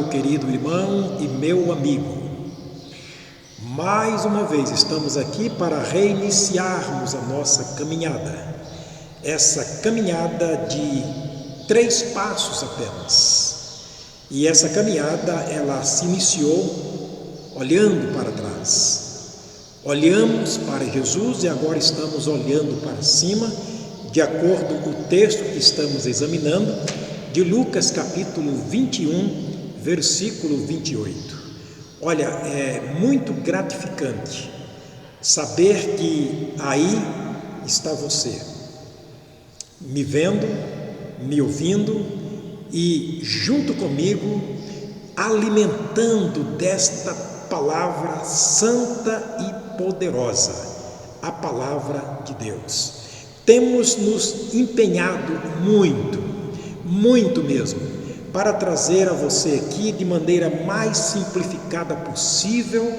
meu querido irmão e meu amigo. Mais uma vez estamos aqui para reiniciarmos a nossa caminhada. Essa caminhada de 3 passos apenas. E essa caminhada, ela se iniciou olhando para trás. Olhamos para Jesus e agora estamos olhando para cima, de acordo com o texto que estamos examinando, de Lucas capítulo 21, versículo 28. Olha, é muito gratificante saber que aí está você, me vendo, me ouvindo e junto comigo alimentando desta palavra santa e poderosa, a palavra de Deus. Temos nos empenhado muito mesmo, para trazer a você aqui de maneira mais simplificada possível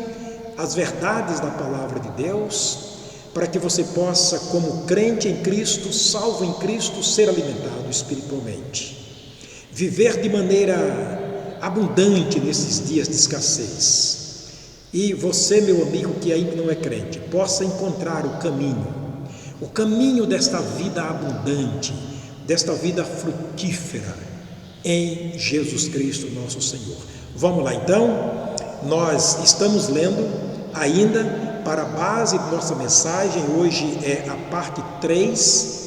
as verdades da palavra de Deus, para que você possa, como crente em Cristo, salvo em Cristo, ser alimentado espiritualmente. Viver de maneira abundante nesses dias de escassez. E você, meu amigo que ainda não é crente, possa encontrar o caminho desta vida abundante, desta vida frutífera em Jesus Cristo, nosso Senhor. Vamos lá então, nós estamos lendo ainda para a base de nossa mensagem. Hoje é a parte 3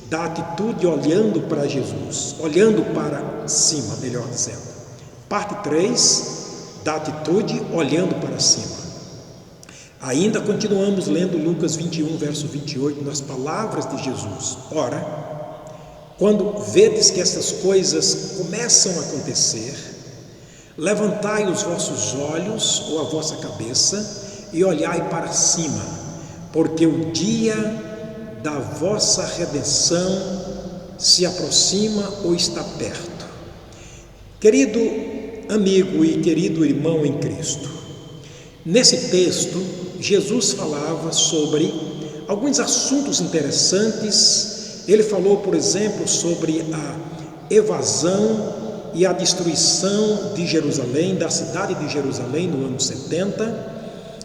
da atitude olhando para Jesus, olhando para cima, melhor dizendo. Parte 3 da atitude olhando para cima. Ainda continuamos lendo Lucas 21, verso 28, nas palavras de Jesus. Ora, quando vedes que essas coisas começam a acontecer, levantai os vossos olhos ou a vossa cabeça e olhai para cima, porque o dia da vossa redenção se aproxima ou está perto. Querido amigo e querido irmão em Cristo, nesse texto, Jesus falava sobre alguns assuntos interessantes. Ele falou, por exemplo, sobre a evasão e a destruição de Jerusalém, da cidade de Jerusalém, no ano 70,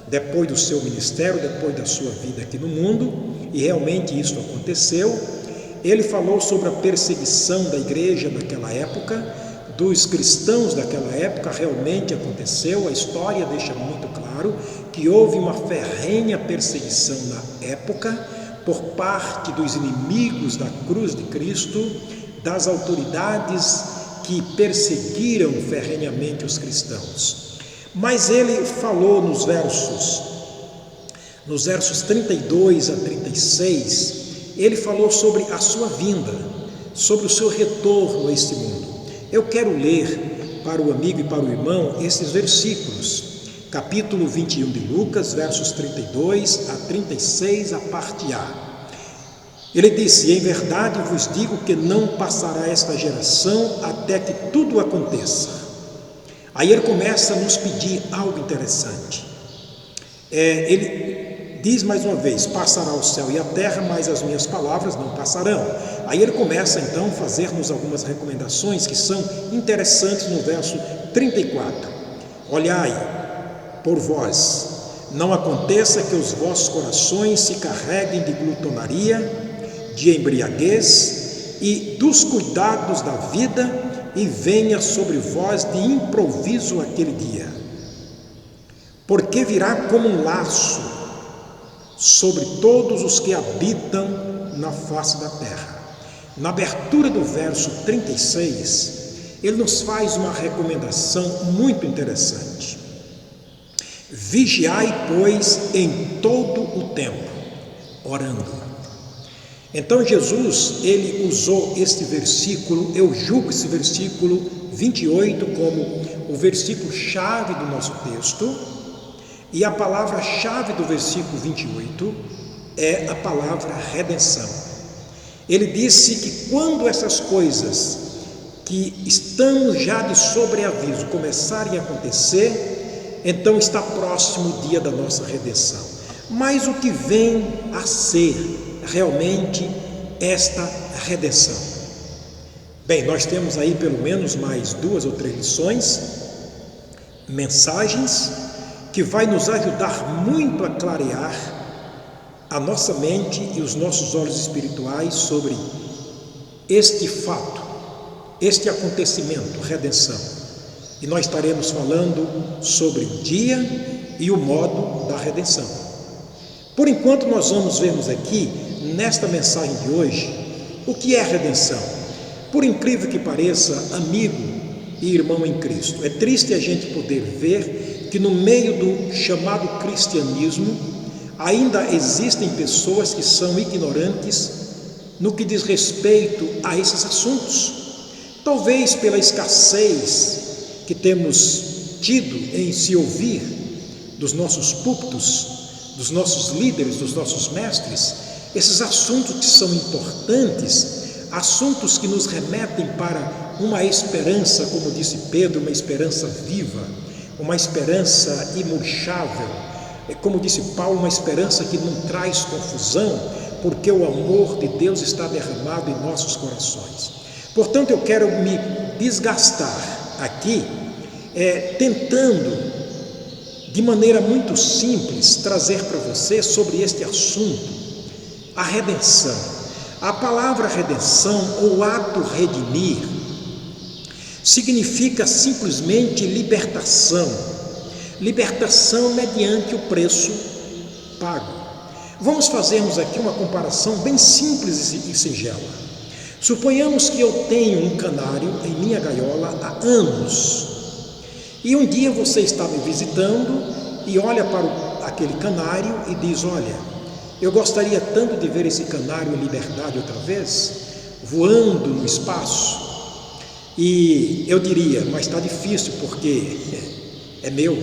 depois do seu ministério, depois da sua vida aqui no mundo, e realmente isso aconteceu. Ele falou sobre a perseguição da igreja naquela época, dos cristãos daquela época, realmente aconteceu. A história deixa muito claro que houve uma ferrenha perseguição na época, por parte dos inimigos da cruz de Cristo, das autoridades que perseguiram ferrenhamente os cristãos. Mas ele falou nos versos 32 a 36, ele falou sobre a sua vinda, sobre o seu retorno a este mundo. Eu quero ler para o amigo e para o irmão esses versículos, capítulo 21 de Lucas, versos 32 a 36, a parte A. Ele disse: em verdade vos digo que não passará esta geração até que tudo aconteça. Aí ele começa a nos pedir algo interessante. Ele diz mais uma vez: passará o céu e a terra, mas as minhas palavras não passarão. Aí ele começa então a fazer-nos algumas recomendações que são interessantes no verso 34. Olhai por vós, não aconteça que os vossos corações se carreguem de glutonaria, de embriaguez e dos cuidados da vida, e venha sobre vós de improviso aquele dia. Porque virá como um laço sobre todos os que habitam na face da terra. Na abertura do verso 36, ele nos faz uma recomendação muito interessante. Vigiai, pois, em todo o tempo, orando. Então Jesus, ele usou este versículo, eu julgo esse versículo 28 como o versículo chave do nosso texto, e a palavra-chave do versículo 28 é a palavra redenção. Ele disse que quando essas coisas que estamos já de sobreaviso começarem a acontecer, então está próximo o dia da nossa redenção. Mas o que vem a ser realmente esta redenção? Bem, nós temos aí pelo menos mais 2 ou 3 lições mensagens que vai nos ajudar muito a clarear a nossa mente e os nossos olhos espirituais sobre este fato, este acontecimento, redenção. E nós estaremos falando sobre o dia e o modo da redenção. Por enquanto, nós vamos vermos aqui, nesta mensagem de hoje, o que é redenção. Por incrível que pareça, amigo e irmão em Cristo, é triste a gente poder ver que no meio do chamado cristianismo ainda existem pessoas que são ignorantes no que diz respeito a esses assuntos. Talvez pela escassez que temos tido em se ouvir dos nossos púlpitos, dos nossos líderes, dos nossos mestres, esses assuntos que são importantes, assuntos que nos remetem para uma esperança, como disse Pedro, uma esperança viva, uma esperança imurchável, como disse Paulo, uma esperança que não traz confusão, porque o amor de Deus está derramado em nossos corações. Portanto, eu quero me desgastar aqui, tentando, de maneira muito simples, trazer para você sobre este assunto, a redenção. A palavra redenção, ou ato redimir, significa simplesmente libertação. Libertação mediante o preço pago. Vamos fazermos aqui uma comparação bem simples e singela. Suponhamos que eu tenho um canário em minha gaiola há anos, e um dia você está me visitando e olha para aquele canário e diz: olha, eu gostaria tanto de ver esse canário em liberdade outra vez, voando no espaço. E eu diria: mas está difícil porque é meu.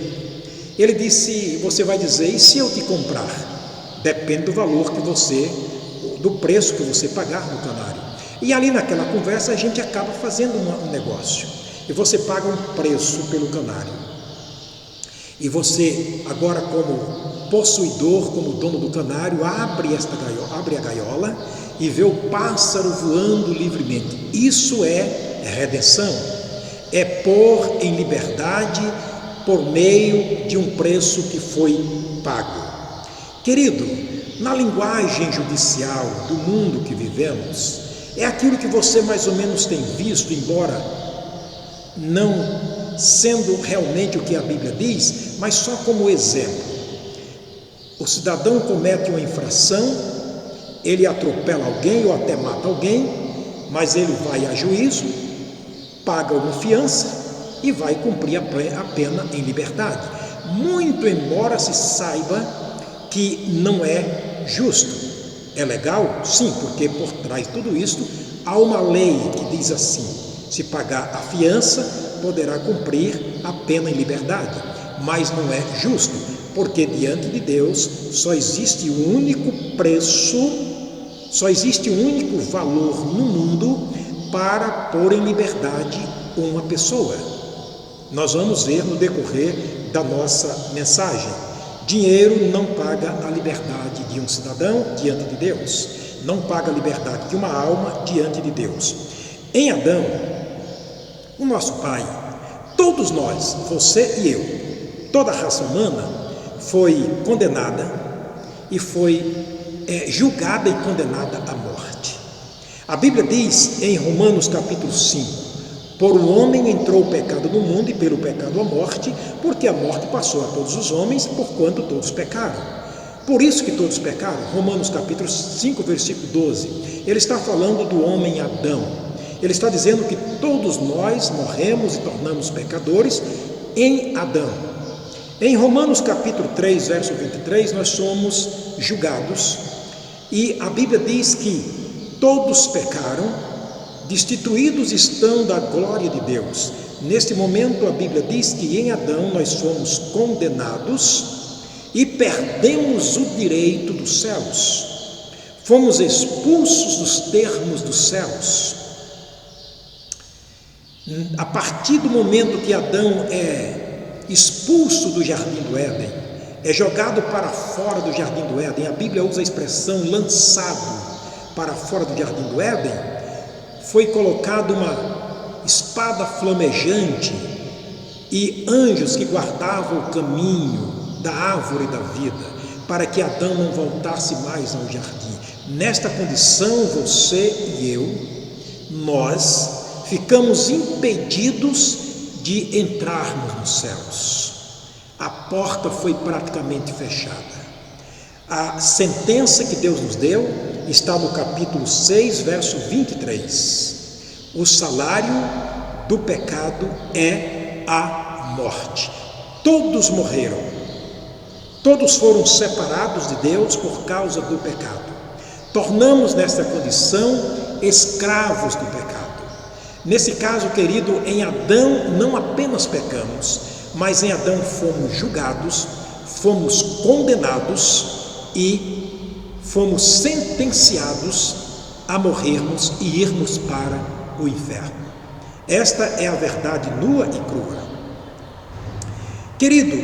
Ele disse: você vai dizer, e se eu te comprar? Depende do valor que você, do preço que você pagar no canário. E ali naquela conversa a gente acaba fazendo um negócio. E você paga um preço pelo canário. E você, agora como possuidor, como dono do canário, abre a gaiola e vê o pássaro voando livremente. Isso é redenção. É pôr em liberdade por meio de um preço que foi pago. Querido, na linguagem judicial do mundo que vivemos, é aquilo que você mais ou menos tem visto, embora não sendo realmente o que a Bíblia diz, mas só como exemplo. O cidadão comete uma infração, ele atropela alguém ou até mata alguém, mas ele vai a juízo, paga uma fiança e vai cumprir a pena em liberdade. Muito embora se saiba que não é justo. É legal? Sim, porque por trás de tudo isso há uma lei que diz assim: se pagar a fiança, poderá cumprir a pena em liberdade. Mas não é justo, porque diante de Deus só existe um único preço, só existe um único valor no mundo para pôr em liberdade uma pessoa. Nós vamos ver no decorrer da nossa mensagem. Dinheiro não paga a liberdade de um cidadão diante de Deus, não paga a liberdade de uma alma diante de Deus. Em Adão, o nosso pai, todos nós, você e eu, toda a raça humana foi condenada e foi julgada e condenada à morte. A Bíblia diz em Romanos capítulo 5: por um homem entrou o pecado no mundo e pelo pecado a morte, porque a morte passou a todos os homens, porquanto todos pecaram. Por isso que todos pecaram. Romanos capítulo 5, versículo 12. Ele está falando do homem Adão. Ele está dizendo que todos nós morremos e tornamos pecadores em Adão. Em Romanos capítulo 3, verso 23, nós somos julgados. E a Bíblia diz que todos pecaram, destituídos estão da glória de Deus. Neste momento a Bíblia diz que em Adão nós fomos condenados e perdemos o direito dos céus. Fomos expulsos dos termos dos céus. A partir do momento que Adão é expulso do jardim do Éden, é jogado para fora do jardim do Éden, a Bíblia usa a expressão lançado para fora do jardim do Éden, foi colocada uma espada flamejante e anjos que guardavam o caminho da árvore da vida, para que Adão não voltasse mais ao jardim. Nesta condição, você e eu, nós ficamos impedidos de entrarmos nos céus. A porta foi praticamente fechada. A sentença que Deus nos deu está no capítulo 6, verso 23. O salário do pecado é a morte. Todos morreram. Todos foram separados de Deus por causa do pecado. Tornamos nesta condição escravos do pecado. Nesse caso, querido, em Adão não apenas pecamos, mas em Adão fomos julgados, fomos condenados e fomos sentenciados a morrermos e irmos para o inferno. Esta é a verdade nua e crua. Querido,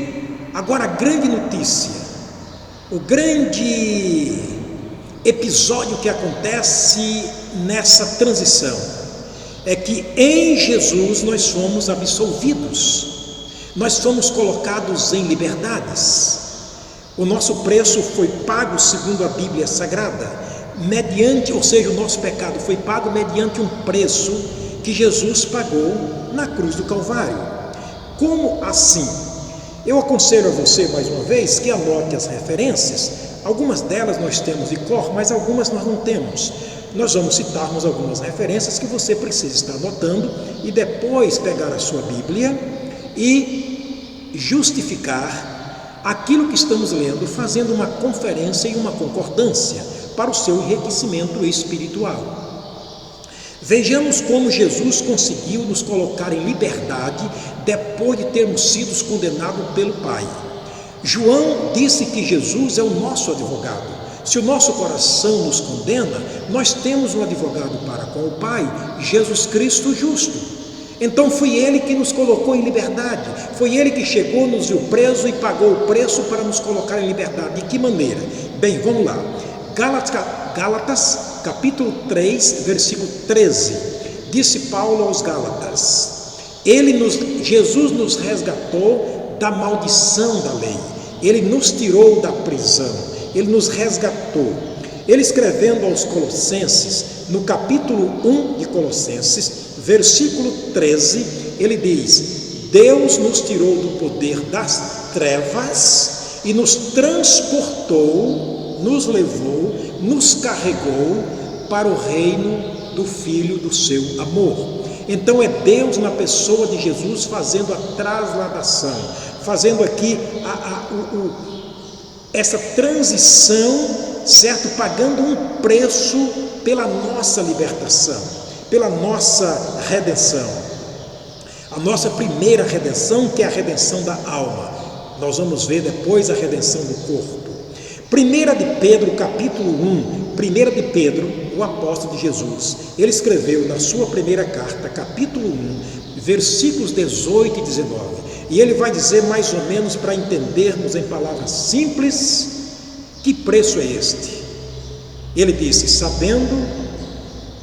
agora a grande notícia, o grande episódio que acontece nessa transição é que em Jesus nós fomos absolvidos, nós fomos colocados em liberdades. O nosso preço foi pago segundo a Bíblia Sagrada, ou seja, o nosso pecado foi pago mediante um preço que Jesus pagou na cruz do Calvário. Como assim? Eu aconselho a você, mais uma vez, que anote as referências. Algumas delas nós temos de cor, mas algumas nós não temos. Nós vamos citarmos algumas referências que você precisa estar anotando e depois pegar a sua Bíblia e justificar aquilo que estamos lendo, fazendo uma conferência e uma concordância para o seu enriquecimento espiritual. Vejamos como Jesus conseguiu nos colocar em liberdade depois de termos sido condenados pelo Pai. João disse que Jesus é o nosso advogado. Se o nosso coração nos condena, nós temos um advogado para com o Pai, Jesus Cristo justo. Então foi Ele que nos colocou em liberdade, foi Ele que chegou, nos viu preso e pagou o preço para nos colocar em liberdade. De que maneira? Bem, vamos lá. Gálatas, capítulo 3, versículo 13. Disse Paulo aos Gálatas: Jesus nos resgatou da maldição da lei, Ele nos tirou da prisão, Ele nos resgatou. Ele, escrevendo aos Colossenses, no capítulo 1 de Colossenses, versículo 13, ele diz: Deus nos tirou do poder das trevas e nos transportou, nos levou, nos carregou para o reino do Filho do seu amor. Então é Deus na pessoa de Jesus fazendo a trasladação, fazendo aqui essa transição, certo? Pagando um preço pela nossa libertação, pela nossa redenção. A nossa primeira redenção, que é a redenção da alma. Nós vamos ver depois a redenção do corpo. 1 de Pedro, capítulo 1, 1 de Pedro, o apóstolo de Jesus, ele escreveu na sua primeira carta, capítulo 1, versículos 18 e 19, e ele vai dizer mais ou menos, para entendermos em palavras simples, que preço é este? Ele disse: sabendo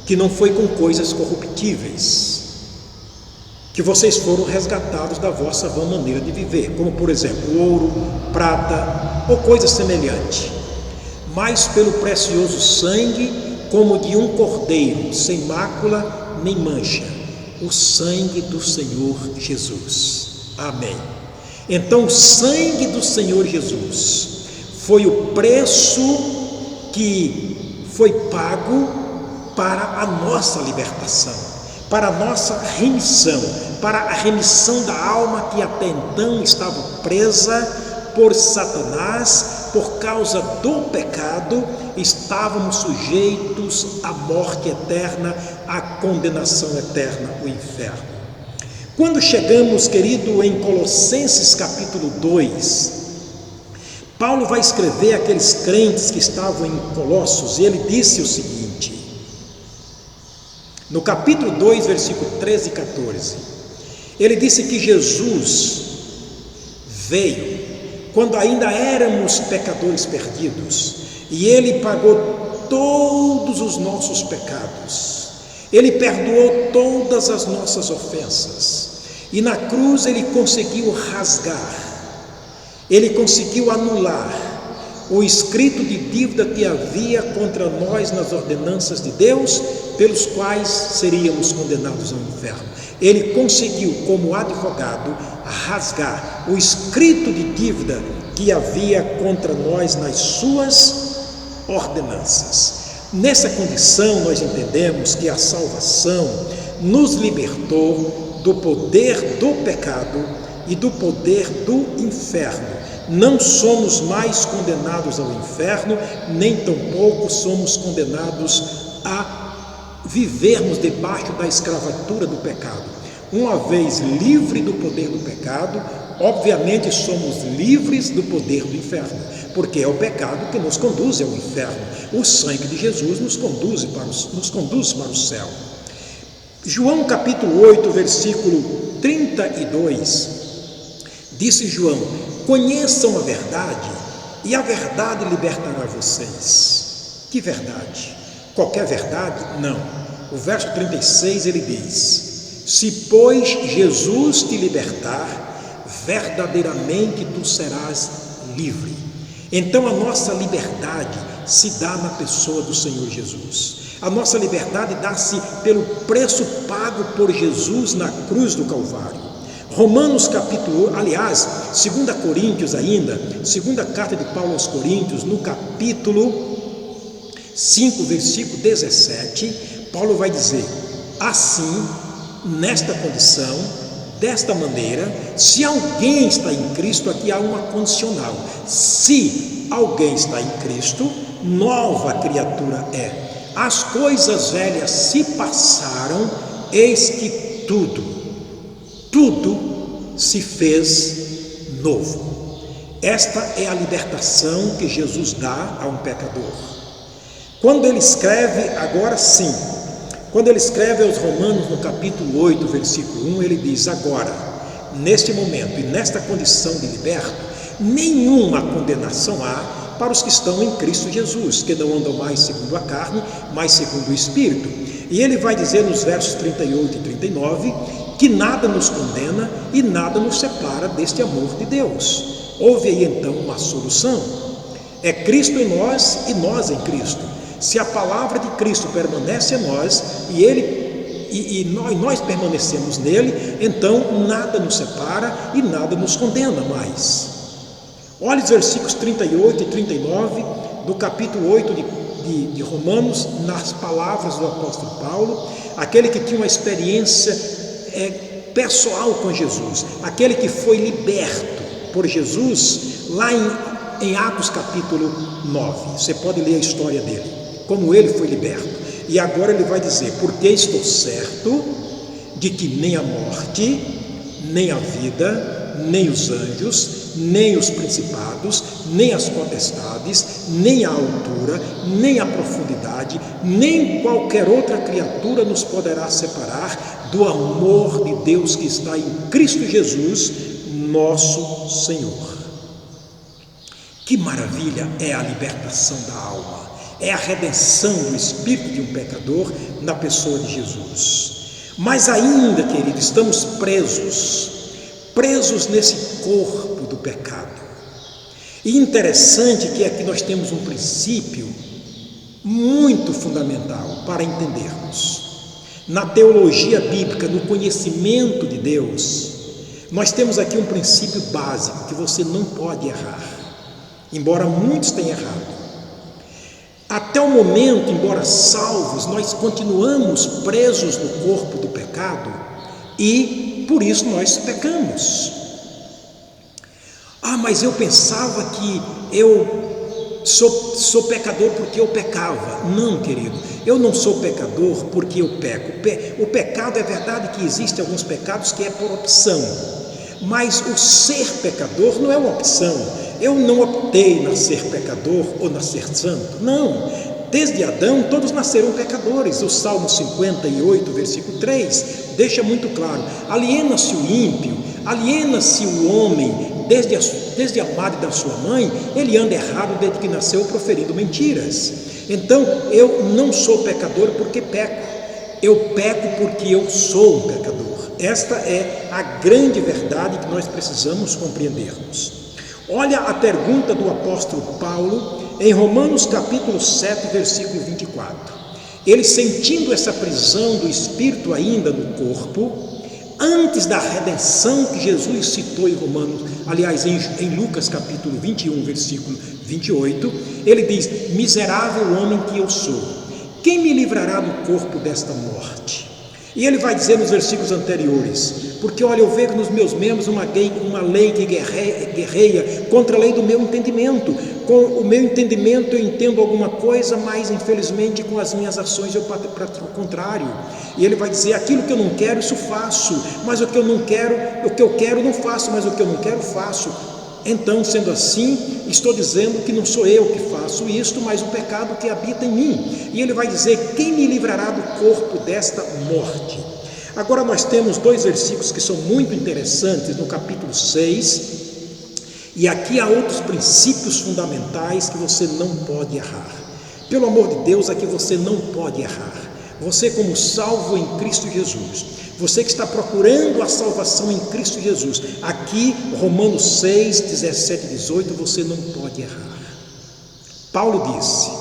que não foi com coisas corruptíveis que vocês foram resgatados da vossa vã maneira de viver, como por exemplo ouro, prata ou coisa semelhante, mas pelo precioso sangue, como de um cordeiro, sem mácula nem mancha, o sangue do Senhor Jesus. Amém. Então o sangue do Senhor Jesus foi o preço que foi pago para a nossa libertação, para a nossa remissão, para a remissão da alma que até então estava presa por Satanás. Por causa do pecado, estávamos sujeitos à morte eterna, à condenação eterna, o inferno. Quando chegamos, querido, em Colossenses capítulo 2, Paulo vai escrever àqueles crentes que estavam em Colossos, e ele disse o seguinte, no capítulo 2, versículo 13 e 14, ele disse que Jesus veio quando ainda éramos pecadores perdidos, e Ele pagou todos os nossos pecados, Ele perdoou todas as nossas ofensas, E na cruz ele conseguiu rasgar, ele conseguiu anular o escrito de dívida que havia contra nós nas ordenanças de Deus, pelos quais seríamos condenados ao inferno. Ele conseguiu, como advogado, rasgar o escrito de dívida que havia contra nós nas suas ordenanças. Nessa condição, nós entendemos que a salvação nos libertou do poder do pecado e do poder do inferno. Não somos mais condenados ao inferno, nem tampouco somos condenados a vivermos debaixo da escravatura do pecado. Uma vez livre do poder do pecado, obviamente somos livres do poder do inferno, porque é o pecado que nos conduz ao inferno. O sangue de Jesus nos conduz para o céu. João capítulo 8, versículo 32, disse João: conheçam a verdade, e a verdade libertará vocês. Que verdade? Qualquer verdade? Não. O verso 36 ele diz: se pois Jesus te libertar, verdadeiramente tu serás livre. Então a nossa liberdade se dá na pessoa do Senhor Jesus. A nossa liberdade dá-se pelo preço pago por Jesus na cruz do Calvário. Romanos capítulo, aliás, 2 Coríntios ainda, segunda carta de Paulo aos Coríntios, no capítulo 5, versículo 17, Paulo vai dizer: assim, nesta condição, desta maneira, se alguém está em Cristo, aqui há uma condicional: se alguém está em Cristo, nova criatura é. As coisas velhas se passaram, eis que tudo se fez novo. Esta é a libertação que Jesus dá a um pecador. Quando ele escreve, agora sim, quando ele escreve aos Romanos no capítulo 8, versículo 1, ele diz: agora, neste momento e nesta condição de liberto, nenhuma condenação há para os que estão em Cristo Jesus, que não andam mais segundo a carne, mas segundo o Espírito. E ele vai dizer nos versos 38 e 39 que nada nos condena e nada nos separa deste amor de Deus. Houve aí então uma solução: é Cristo em nós e nós em Cristo. Se a palavra de Cristo permanece em nós e nós permanecemos nele, então nada nos separa e nada nos condena mais. Olha os versículos 38 e 39 do capítulo 8 de Romanos, nas palavras do apóstolo Paulo, aquele que tinha uma experiência pessoal com Jesus, aquele que foi liberto por Jesus, lá em Atos capítulo 9. Você pode ler a história dele, como ele foi liberto. E agora ele vai dizer: porque estou certo de que nem a morte, nem a vida, nem os anjos, nem os principados, nem as potestades, nem a altura, nem a profundidade, nem qualquer outra criatura nos poderá separar do amor de Deus que está em Cristo Jesus, nosso Senhor. Que maravilha é a libertação da alma, é a redenção do espírito de um pecador na pessoa de Jesus. Mas ainda, querido, estamos presos nesse corpo do pecado. E interessante que aqui nós temos um princípio muito fundamental para entendermos. Na teologia bíblica, no conhecimento de Deus, nós temos aqui um princípio básico, que você não pode errar, embora muitos tenham errado. Até o momento, embora salvos, nós continuamos presos no corpo do pecado e por isso nós pecamos. Mas eu pensava que eu sou pecador porque eu pecava. Não, querido, eu não sou pecador porque eu peco. O pecado, é verdade que existem alguns pecados que é por opção, mas o ser pecador não é uma opção. Eu não optei nascer pecador ou nascer santo, não. Desde Adão todos nasceram pecadores. O Salmo 58, versículo 3 deixa muito claro: aliena-se o ímpio, aliena-se o homem, desde a madre da sua mãe, ele anda errado desde que nasceu, proferindo mentiras. Então eu não sou pecador porque peco, eu peco porque eu sou um pecador. Esta é a grande verdade que nós precisamos compreendermos. Olha a pergunta do apóstolo Paulo em Romanos capítulo 7, versículo 24. Ele, sentindo essa prisão do espírito ainda no corpo, antes da redenção que Jesus citou em Romanos, aliás, em Lucas capítulo 21, versículo 28, ele diz: miserável homem que eu sou, quem me livrará do corpo desta morte? E ele vai dizer nos versículos anteriores: porque olha, eu vejo nos meus membros uma lei que guerreia contra a lei do meu entendimento. Com o meu entendimento eu entendo alguma coisa, mas infelizmente com as minhas ações eu pratico o contrário. E ele vai dizer: aquilo que eu não quero, isso faço, mas o que eu quero não faço, mas o que eu não quero faço. Então, sendo assim, estou dizendo que não sou eu que faço isto, mas o pecado que habita em mim. E ele vai dizer: quem me livrará do corpo desta morte? Agora nós temos dois versículos que são muito interessantes no capítulo 6, e aqui há outros princípios fundamentais que você não pode errar. Pelo amor de Deus, aqui você não pode errar. Você, como salvo em Cristo Jesus, você que está procurando a salvação em Cristo Jesus, aqui Romanos 6, 17 e 18, você não pode errar. Paulo disse: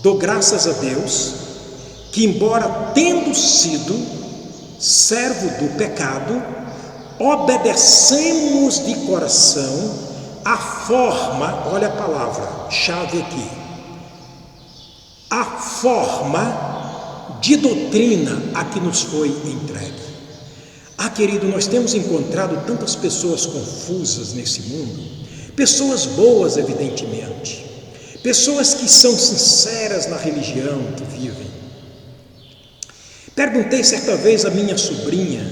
dou graças a Deus que, embora tendo sido servo do pecado, obedecemos de coração a forma, olha a palavra chave aqui, a forma de doutrina a que nos foi entregue. Querido, nós temos encontrado tantas pessoas confusas nesse mundo, pessoas boas, evidentemente, pessoas que são sinceras na religião que vivem. Perguntei certa vez à minha sobrinha,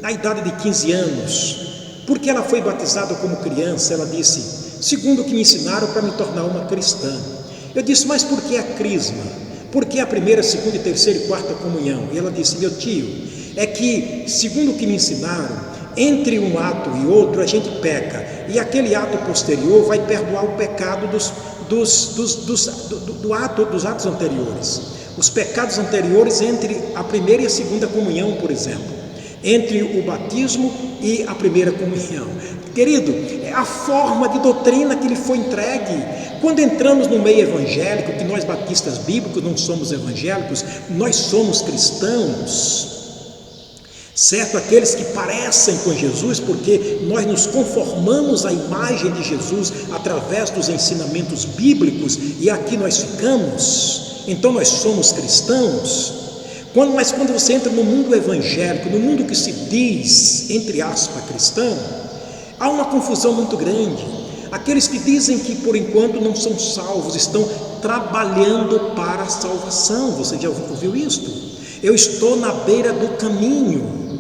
na idade de 15 anos, porque ela foi batizada como criança. Ela disse: segundo o que me ensinaram para me tornar uma cristã. Eu disse: mas por que a crisma? Por que a primeira, segunda, terceira e quarta comunhão? E ela disse: meu tio, é que segundo o que me ensinaram, entre um ato e outro a gente peca, e aquele ato posterior vai perdoar o pecado dos atos anteriores. Os pecados anteriores entre a primeira e a segunda comunhão, por exemplo, entre o batismo e a primeira comunhão. Querido, é a forma de doutrina que lhe foi entregue. Quando entramos no meio evangélico, que nós batistas bíblicos não somos evangélicos, nós somos cristãos, certo? Aqueles que parecem com Jesus, porque nós nos conformamos à imagem de Jesus através dos ensinamentos bíblicos, e aqui nós ficamos. Então nós somos cristãos. Mas quando você entra no mundo evangélico, no mundo que se diz, entre aspas, cristão, há uma confusão muito grande. Aqueles que dizem que por enquanto não são salvos, estão trabalhando para a salvação. Você já ouviu isto? Eu estou na beira do caminho.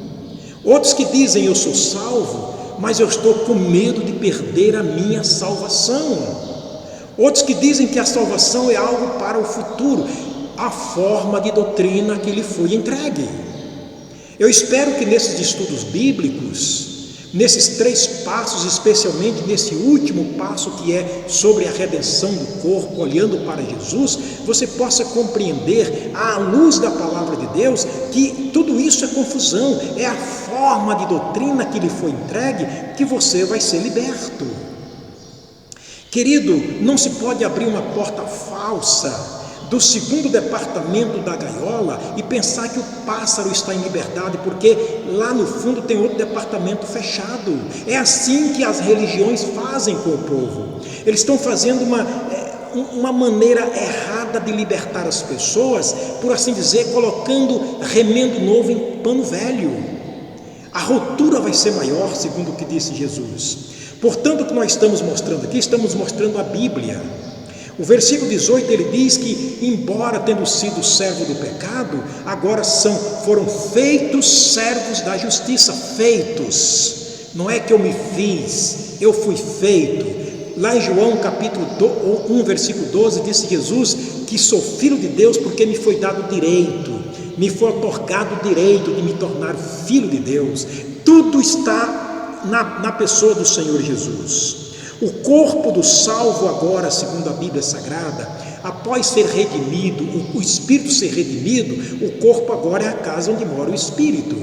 Outros que dizem: eu sou salvo, mas eu estou com medo de perder a minha salvação. Outros que dizem que a salvação é algo para o futuro, a forma de doutrina que lhe foi entregue. Eu espero que nesses estudos bíblicos, nesses 3 passos, especialmente nesse último passo que é sobre a redenção do corpo, olhando para Jesus, você possa compreender, à luz da palavra de Deus, que tudo isso é confusão, é a forma de doutrina que lhe foi entregue, que você vai ser liberto. Querido, não se pode abrir uma porta falsa do segundo departamento da gaiola e pensar que o pássaro está em liberdade, porque lá no fundo tem outro departamento fechado. É assim que as religiões fazem com o povo. Eles estão fazendo uma maneira errada de libertar as pessoas, por assim dizer, colocando remendo novo em pano velho. A rotura vai ser maior, segundo o que disse Jesus. Portanto, o que nós estamos mostrando aqui, estamos mostrando a Bíblia. O versículo 18, ele diz que, embora tendo sido servo do pecado, agora foram feitos servos da justiça. Feitos, não é que eu me fiz, eu fui feito. Lá em João capítulo 1, versículo 12, disse Jesus que sou filho de Deus porque me foi dado direito, me foi otorgado o direito de me tornar filho de Deus. Tudo está na pessoa do Senhor Jesus. O corpo do salvo agora, segundo a Bíblia Sagrada, após ser redimido, o espírito ser redimido, o corpo agora é a casa onde mora o espírito.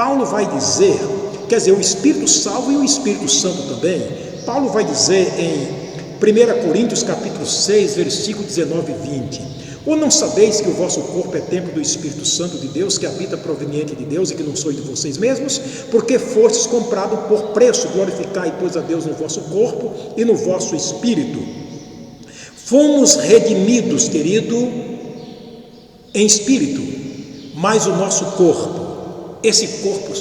Paulo vai dizer, quer dizer, o Espírito salvo e o Espírito Santo também. Paulo vai dizer em 1 Coríntios capítulo 6, versículo 19 e 20: ou não sabeis que o vosso corpo é templo do Espírito Santo de Deus, que habita proveniente de Deus e que não sois de vocês mesmos, porque fostes comprado por preço? Glorificai, pois, a Deus no vosso corpo e no vosso espírito. Fomos redimidos, querido, em espírito, mas o nosso corpo, esse corpo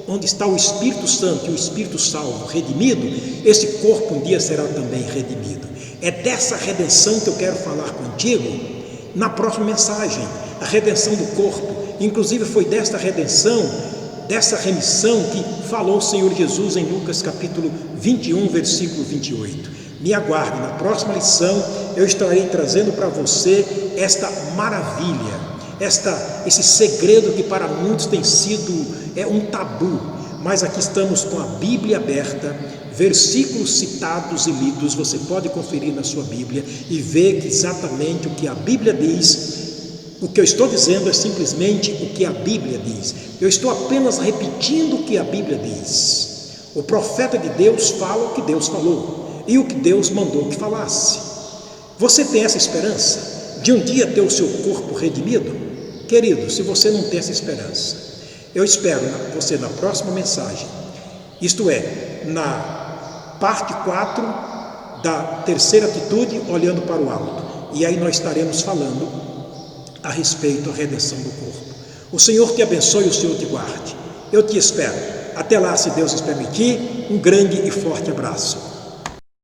onde está o Espírito Santo e o Espírito salvo, redimido, esse corpo um dia será também redimido. É dessa redenção que eu quero falar contigo na próxima mensagem, a redenção do corpo. Inclusive foi desta redenção, dessa remissão que falou o Senhor Jesus em Lucas capítulo 21, versículo 28. Me aguarde, na próxima lição eu estarei trazendo para você esta maravilha, esse segredo que para muitos tem sido um tabu, mas aqui estamos com a Bíblia aberta, versículos citados e lidos. Você pode conferir na sua Bíblia e ver que exatamente o que a Bíblia diz. O que eu estou dizendo é simplesmente o que a Bíblia diz. Eu estou apenas repetindo o que a Bíblia diz. O profeta de Deus fala o que Deus falou e o que Deus mandou que falasse. Você tem essa esperança de um dia ter o seu corpo redimido? Querido, se você não tem essa esperança, eu espero você na próxima mensagem, isto é, na parte 4 da terceira atitude, olhando para o alto. E aí nós estaremos falando a respeito da redenção do corpo. O Senhor te abençoe, o Senhor te guarde. Eu te espero. Até lá, se Deus nos permitir, um grande e forte abraço.